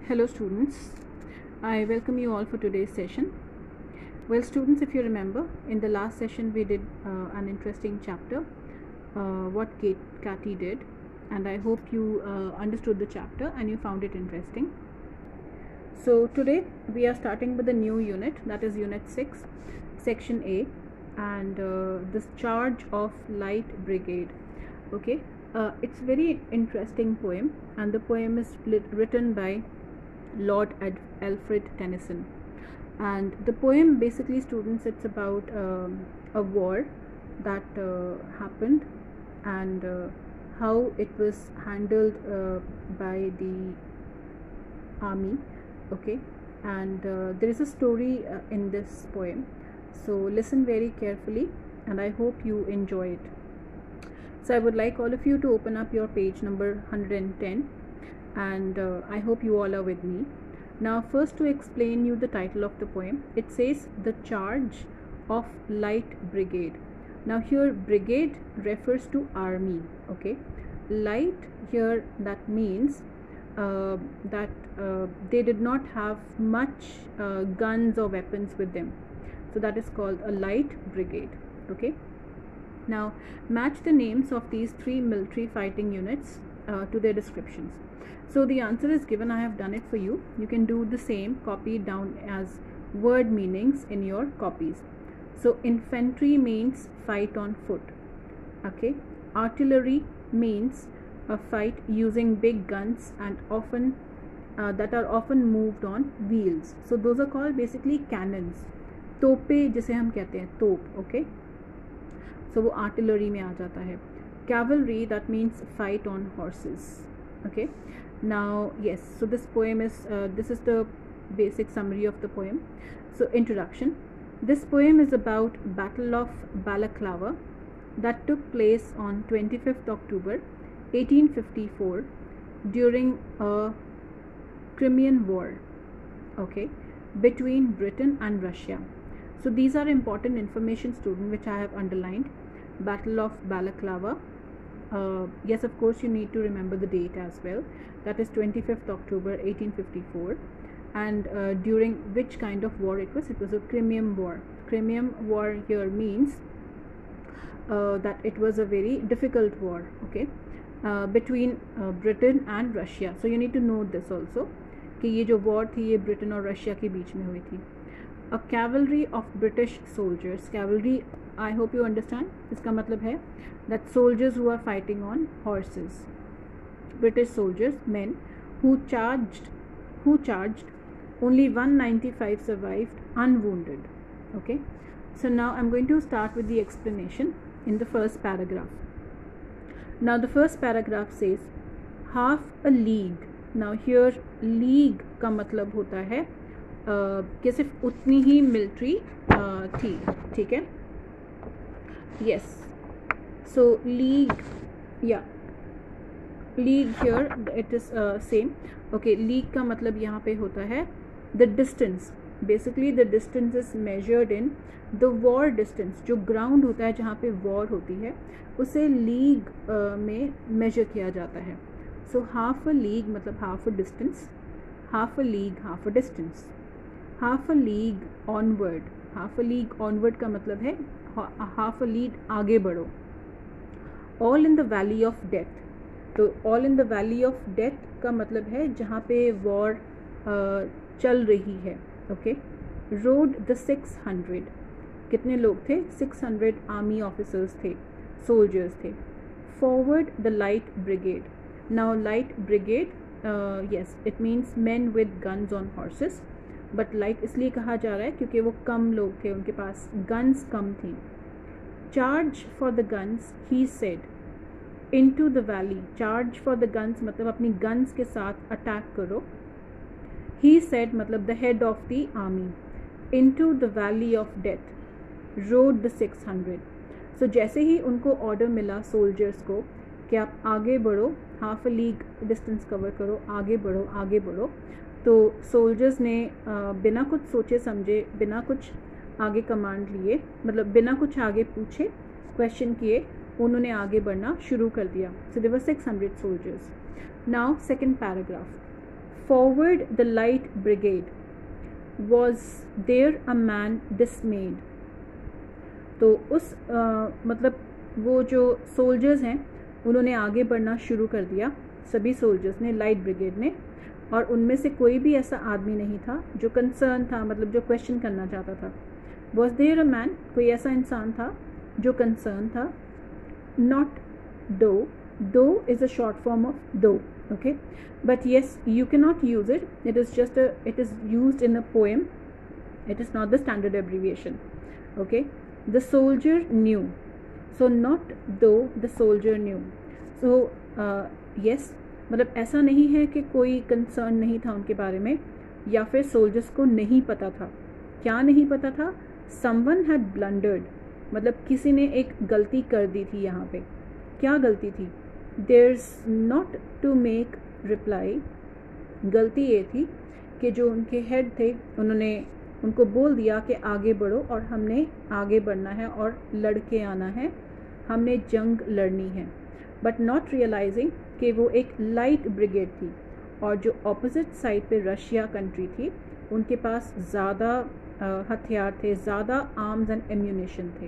Hello students, I welcome you all for today's session. Well students, if you remember, in the last session we did an interesting chapter, what Cathy did, and I hope you understood the chapter and you found it interesting. So today we are starting with a new unit, that is unit 6, section A, and this charge of light brigade. Okay, it's very interesting poem, and the poem is written by Lord Alfred Tennyson, and the poem basically, students, it's about a war that happened, and how it was handled by the army. Okay, and there is a story in this poem, so listen very carefully and I hope you enjoy it. So I would like all of you to open up your page number 110, and I hope you all are with me. Now first, to explain you the title of the poem, it says The Charge of Light Brigade. Now here brigade refers to army. Okay, light here, that means that they did not have much guns or weapons with them, so that is called a light brigade. Okay, now match the names of these three military fighting units to their descriptions. So the answer is given. I have done it for you. You can do the same, copy it down as word meanings in your copies. So infantry means fight on foot. Okay, artillery means a fight using big guns and often that are often moved on wheels. So those are called basically cannons. तोपे जिसे हम कहते हैं तोप. Okay, so वो artillery में आ जाता है. Cavalry, that means fight on horses. Okay, now yes, so this poem is this is the basic summary of the poem. So introduction. This poem is about Battle of Balaclava that took place on 25th October 1854 during a Crimean War, okay, between Britain and Russia. So these are important information, student, which I have underlined. Battle of Balaclava. Yes, of course you need to remember the date as well. That is 25th October 1854. And during which kind of war it was? It was a Crimean War. Crimean War here means that it was a very difficult war. Okay, between Britain and Russia. So you need to know this also, कि ये जो war थी ये Britain और Russia के बीच में हुई थी. A cavalry of British soldiers. Cavalry, I hope you understand. इसका मतलब है that soldiers who are fighting on horses. British soldiers, men who charged. Only 195 survived unwounded. Okay, so now I'm going to start with the explanation in the first paragraph. Now the first paragraph says half a league. Now here league का मतलब होता है कि सिर्फ उतनी ही military थी. ठीक है, yes, so league, yeah, league here it is same. Okay, league का मतलब यहाँ पे होता है the distance. Basically the distance is measured in the war distance. जो ground होता है जहाँ पे war होती है उसे league में measure किया जाता है. So half a league मतलब half a distance, half a league half a distance, half a league onward. half a league onward का मतलब है half a league आगे बढ़ो. all in the valley of death. तो all in the valley of death का मतलब है जहाँ पे war चल रही है. Okay, rode the 600. कितने लोग थे? 600 आर्मी ऑफिसर्स थे, सोल्जर्स थे. forward the light brigade. now light brigade, yes, it means men with guns on horses, but light इसलिए कहा जा रहा है क्योंकि वो कम लोग थे, उनके पास guns कम थी. charge for the guns, he said, into the valley. charge for the guns मतलब अपनी guns के साथ अटैक करो. he said मतलब the head of the army. into the valley of death rode the 600. so जैसे ही उनको order मिला soldiers को कि आप आगे बढ़ो, half a league distance cover करो, आगे बढ़ो आगे बढ़ो, तो सोल्जर्स ने बिना कुछ सोचे समझे, बिना कुछ आगे कमांड लिए, मतलब बिना कुछ आगे पूछे, क्वेश्चन किए, उन्होंने आगे बढ़ना शुरू कर दिया. So there were 600 soldiers. Now second paragraph. forward the light brigade, was there a man dismayed. तो उस मतलब वो जो सोल्जर्स हैं उन्होंने आगे बढ़ना शुरू कर दिया, सभी सोल्जर्स ने, लाइट ब्रिगेड ने, और उनमें से कोई भी ऐसा आदमी नहीं था जो कंसर्न था, मतलब जो क्वेश्चन करना चाहता था. Was there a man, कोई ऐसा इंसान था जो कंसर्न था. Not though. Though is a short form of though, okay, but yes, you cannot use it. It is used in a poem. It is not the standard abbreviation. Okay, the soldier knew. So not though the soldier knew. So yes, मतलब ऐसा नहीं है कि कोई concern नहीं था उनके बारे में, या फिर सोल्जर्स को नहीं पता था. क्या नहीं पता था? Someone had blundered, मतलब किसी ने एक गलती कर दी थी यहाँ पे. क्या गलती थी? There's not to make reply. गलती ये थी कि जो उनके हेड थे उन्होंने उनको बोल दिया कि आगे बढ़ो और हमने आगे बढ़ना है और लड़ के आना है, हमने जंग लड़नी है. बट नॉट रियलाइजिंग कि वो एक लाइट ब्रिगेड थी और जो ऑपोजिट साइड पे रशिया कंट्री थी उनके पास ज़्यादा हथियार थे, ज़्यादा आर्म्स एंड एम्यूनिशन थे.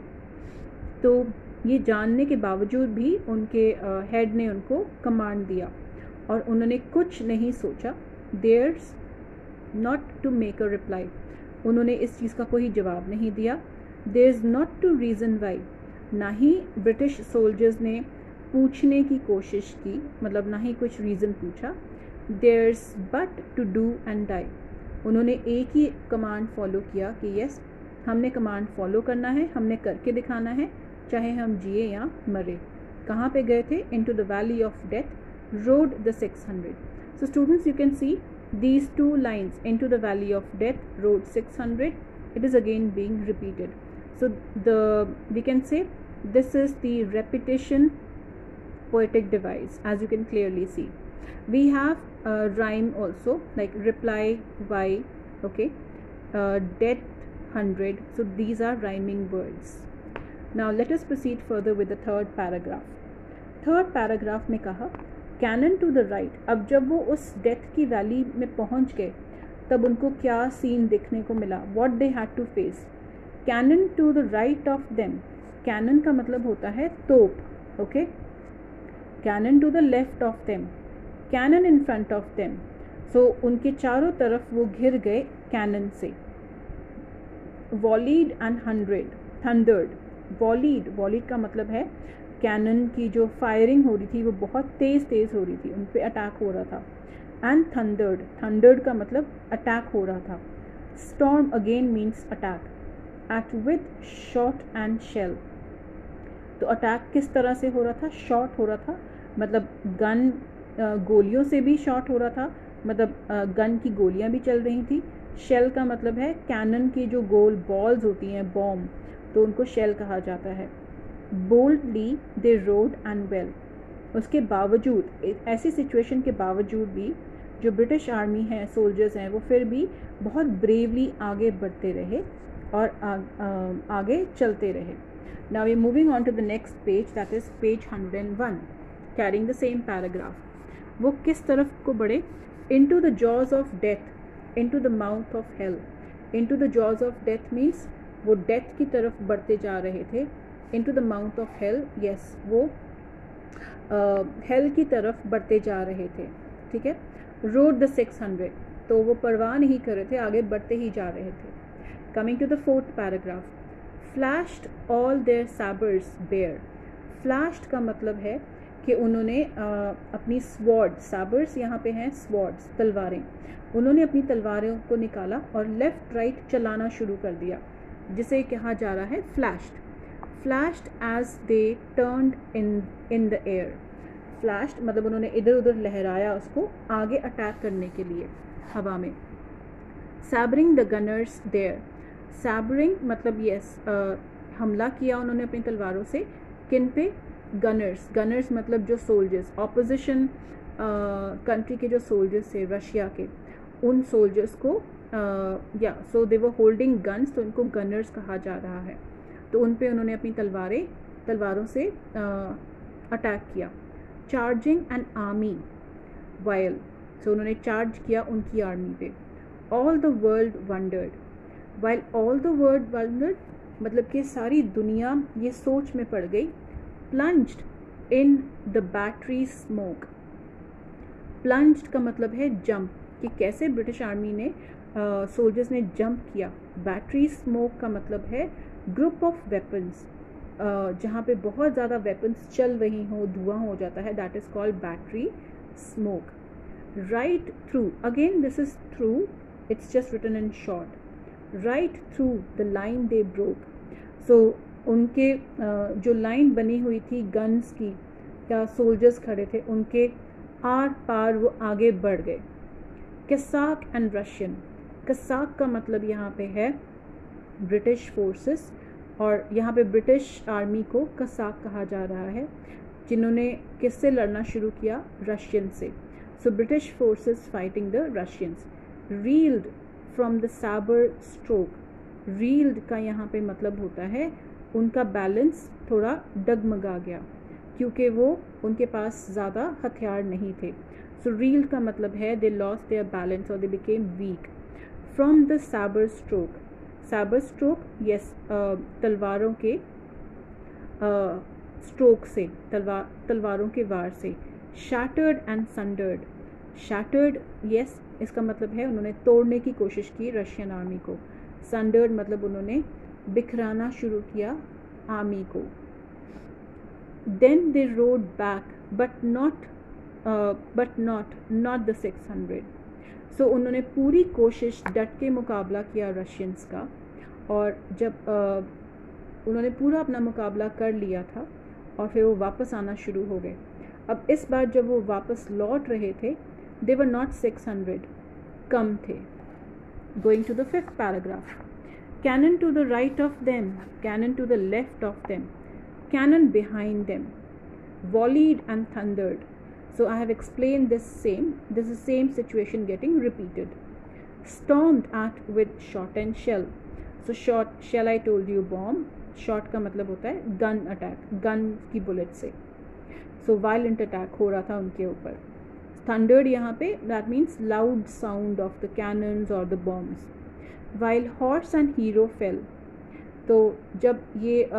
तो ये जानने के बावजूद भी उनके हेड ने उनको कमांड दिया और उन्होंने कुछ नहीं सोचा. Theirs not to make a reply, उन्होंने इस चीज़ का कोई जवाब नहीं दिया. There is not to reason why, ना ही ब्रिटिश सोल्जर्स ने पूछने की कोशिश की, मतलब ना ही कुछ रीज़न पूछा. Theirs but to do and die, उन्होंने एक ही कमांड फॉलो किया कि यस, हमने कमांड फॉलो करना है, हमने करके दिखाना है, चाहे हम जिए या मरे. कहाँ पे गए थे? Into the valley of death, road the 600. So students, you can see these two lines, into the valley of death, road 600, it is again being repeated. So we can say this is the repetition poetic device, as you can clearly see. We have a rhyme also, like reply why, okay, death 100. So these are rhyming words. Now let us proceed further with the third paragraph. Third paragraph में कहा cannon to the right. अब जब वो उस death की valley में पहुंच गए तब उनको क्या सीन देखने को मिला? What they had to face. Cannon to the right of them, cannon का मतलब होता है तोप, okay. Cannon to the left of them, cannon in front of them. So उनके चारों तरफ वो घिर गए कैनन से. वॉलीड एंड 100, थंडर्ड. वॉलीड का मतलब है कैनन की जो फायरिंग हो रही थी वो बहुत तेज़ हो रही थी, उन पे अटैक हो रहा था. एंड थंडर्ड का मतलब अटैक हो रहा था. Storm again means attack. At with shot and shell, तो अटैक किस तरह से हो रहा था? शॉट हो रहा था, मतलब गन गोलियों से भी शॉट हो रहा था, मतलब गन की गोलियां भी चल रही थी. शेल का मतलब है कैनन की जो गोल बॉल्स होती हैं, बॉम्ब, तो उनको शेल कहा जाता है. Boldly they road and well, उसके बावजूद, ऐसी सिचुएशन के बावजूद भी जो ब्रिटिश आर्मी है, सोल्जर्स हैं, वो फिर भी बहुत ब्रेवली आगे बढ़ते रहे और आगे चलते रहे. Now we moving on to the next page, that is page 101, carrying the same paragraph. वो किस तरफ को बढ़े? Into the jaws of death, into the mouth of hell. Into the jaws of death means वो death की तरफ बढ़ते जा रहे थे. Into the mouth of hell, yes, वो हेल की तरफ बढ़ते जा रहे थे, ठीक है. रोड द 600, तो वो परवाह नहीं कर रहे थे, आगे बढ़ते ही जा रहे थे. Coming to the fourth paragraph. Flashed all their sabres bare. Flashed का मतलब है कि उन्होंने अपनी स्वॉर्ड, सैबर्स यहाँ पे हैं स्वॉर्ड्स, तलवारें, उन्होंने अपनी तलवारों को निकाला और लेफ्ट राइट चलाना शुरू कर दिया, जिसे कहा जा रहा है flashed. Flashed as they turned in the air. Flashed मतलब उन्होंने इधर उधर लहराया उसको आगे अटैक करने के लिए हवा में. सैबरिंग द गनर्स देयर. सैबरिंग मतलब यस, हमला किया उन्होंने अपनी तलवारों से. किन पे? गनर्स. गनर्स मतलब जो सोल्जर्स, ऑपोजिशन कंट्री के जो सोल्जर्स थे रशिया के, उन सोल्जर्स को या सो दे वर होल्डिंग गन्स, तो इनको गनर्स कहा जा रहा है. तो उन पे उन्होंने अपनी तलवारों से अटैक किया. Charging an army while. So उन्होंने चार्ज किया उनकी आर्मी पे। All the world wondered, while all the world wondered मतलब कि सारी दुनिया ये सोच में पड़ गई। Plunged in the battery smoke, plunged का मतलब है जंप, कि कैसे ब्रिटिश आर्मी ने सोल्जर्स ने जंप किया। बैटरी स्मोक का मतलब है ग्रुप ऑफ वेपन्स, जहाँ पे बहुत ज़्यादा वेपन्स चल रही हों, धुआं हो जाता है, that is called battery smoke. Right through, again this is through, it's just written in short. Right through the line they broke, so उनके जो लाइन बनी हुई थी गन्स की या सोल्जर्स खड़े थे उनके आर पार वो आगे बढ़ गए। कसाक एंड रशियन, कसाक का मतलब यहाँ पे है ब्रिटिश फोर्सेस, और यहाँ पे ब्रिटिश आर्मी को कसाक कहा जा रहा है, जिन्होंने किससे लड़ना शुरू किया, रशियन से। So British forces fighting the Russians. Reeled from the sabre stroke, reeled का यहाँ पे मतलब होता है उनका बैलेंस थोड़ा डगमगा गया, क्योंकि वो उनके पास ज़्यादा हथियार नहीं थे। सो रील्ड का मतलब है दे लॉस्ट देयर बैलेंस और they became weak. From the sabre stroke, sabre stroke yes, तलवारों के स्ट्रोक से, तलवारों के वार से। Shattered and sundered, shattered yes इसका मतलब है उन्होंने तोड़ने की कोशिश की रशियन आर्मी को। संडर्ड मतलब उन्होंने बिखराना शुरू किया आर्मी को। Then they rode back but not the 600, so उन्होंने पूरी कोशिश डट के मुकाबला किया रशियंस का, और जब उन्होंने पूरा अपना मुकाबला कर लिया था और फिर वो वापस आना शुरू हो गए। अब इस बार जब वो वापस लौट रहे थे, दे वर नॉट 600, कम थे। Going to the 5th paragraph, cannon to the right of them, cannon to the left of them, cannon behind them, volleyed and thundered. So I have explained this is the same situation getting repeated. Stormed at with shot and shell. So shell I told you bomb, shot का मतलब होता है gun attack, gun की bullet से। So violent attack हो रहा था उनके ऊपर। Thundered यहाँ पे that means loud sound of the cannons or the bombs. While horse and hero fell, तो जब ये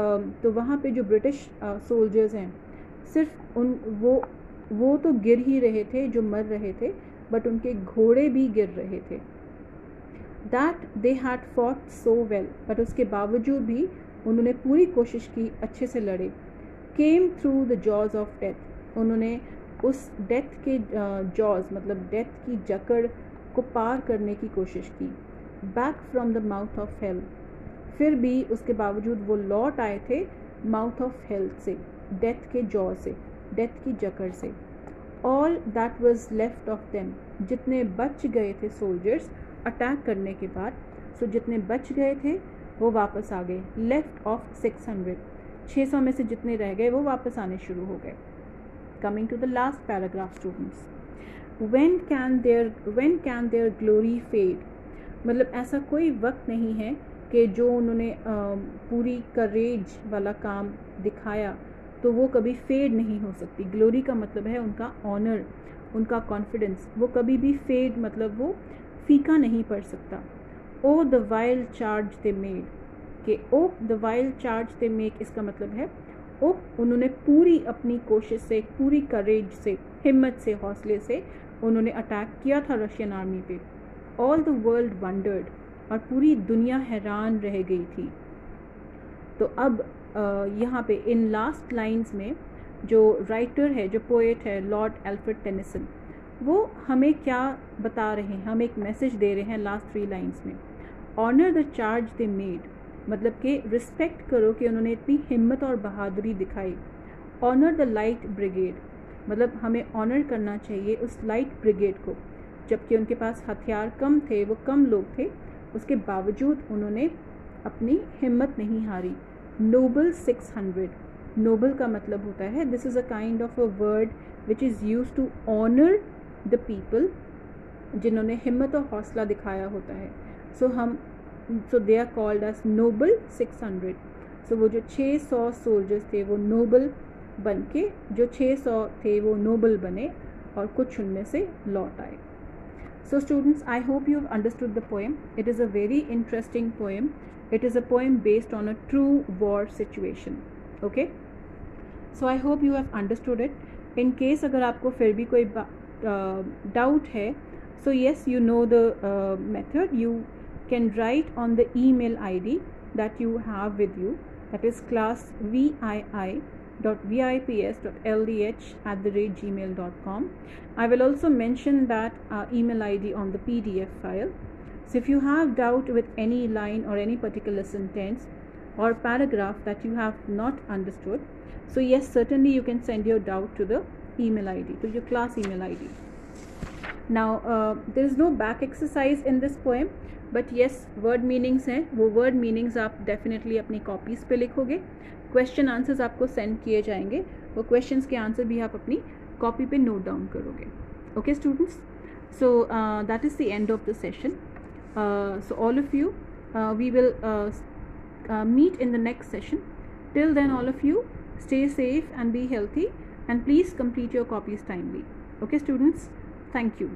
तो वहाँ पे जो ब्रिटिश सोल्जर्स हैं, सिर्फ वो तो गिर ही रहे थे, जो मर रहे थे, बट उनके घोड़े भी गिर रहे थे। That they had fought so well, but उसके बावजूद भी उन्होंने पूरी कोशिश की, अच्छे से लड़े। Came through the jaws of death, उन्होंने उस डेथ के जॉज मतलब डेथ की जकड़ को पार करने की कोशिश की। Back from the mouth of hello, फिर भी उसके बावजूद वो लौट आए थे माउथ ऑफ हेल से, डेथ के जॉ से, डेथ की जकड़ से। All that was left of them, जितने बच गए थे सोल्जर्स अटैक करने के बाद, सो जितने बच गए थे वो वापस आ गए। लेफ्ट ऑफ 600, 600 में से जितने रह गए वो वापस आने शुरू हो गए। Coming to the last paragraph students, when can their glory fade, मतलब ऐसा कोई वक्त नहीं है कि जो उन्होंने पूरी करेज वाला काम दिखाया तो वो कभी फेड नहीं हो सकती। ग्लोरी का मतलब है उनका ऑनर, उनका कॉन्फिडेंस, वो कभी भी फेड मतलब वो फीका नहीं पड़ सकता। O the wild charge they made, कि O the wild charge they make इसका मतलब है ओह उन्होंने पूरी अपनी कोशिश से, पूरी करेज से, हिम्मत से, हौसले से उन्होंने अटैक किया था रशियन आर्मी पे। ऑल द वर्ल्ड वंडर्ड, और पूरी दुनिया हैरान रह गई थी। तो अब यहाँ पे इन लास्ट लाइंस में जो राइटर है, जो पोएट है लॉर्ड एल्फ्रेड टेनिसन, वो हमें क्या बता रहे हैं, हमें एक मैसेज दे रहे हैं लास्ट 3 लाइंस में। Honour the charge they made, मतलब कि रिस्पेक्ट करो कि उन्होंने इतनी हिम्मत और बहादुरी दिखाई। ऑनर द लाइट ब्रिगेड, मतलब हमें ऑनर करना चाहिए उस लाइट ब्रिगेड को, जबकि उनके पास हथियार कम थे, वो कम लोग थे, उसके बावजूद उन्होंने अपनी हिम्मत नहीं हारी। नोबल 600, नोबल का मतलब होता है, this is a kind of a word which is use to honour the people, जिन्होंने हिम्मत और हौसला दिखाया होता है। So they are called as noble 600। So वो जो 600 सोल्जर्स थे वो नोबल बन के, जो 600 थे वो नोबल बने और कुछ उनमें से लौट आए। So students, I hope you've understood the poem. It is a very interesting poem. It is a poem based on a true war situation. Okay, so I hope you have understood it. In case अगर आपको फिर भी कोई doubt है, so yes, you know the method. You can write on the email ID that you have with you, that is classvii.vips.ldh@gmail.com. I will also mention that email ID on the PDF file. So if you have doubt with any line or any particular sentence or paragraph that you have not understood, so yes, certainly you can send your doubt to the email ID, to your class email ID. Now there is no back exercise in this poem, but yes, word meanings हैं, वो word meanings आप definitely अपनी copies पे लिखोगे. Question answers आपको send किए जाएंगे, वो questions के answer भी आप अपनी copy पे note down करोगे. Okay students, so that is the end of the session. So all of you, we will meet in the next session. Till then, all of you stay safe and be healthy, and please complete your copies timely. Okay students, thank you.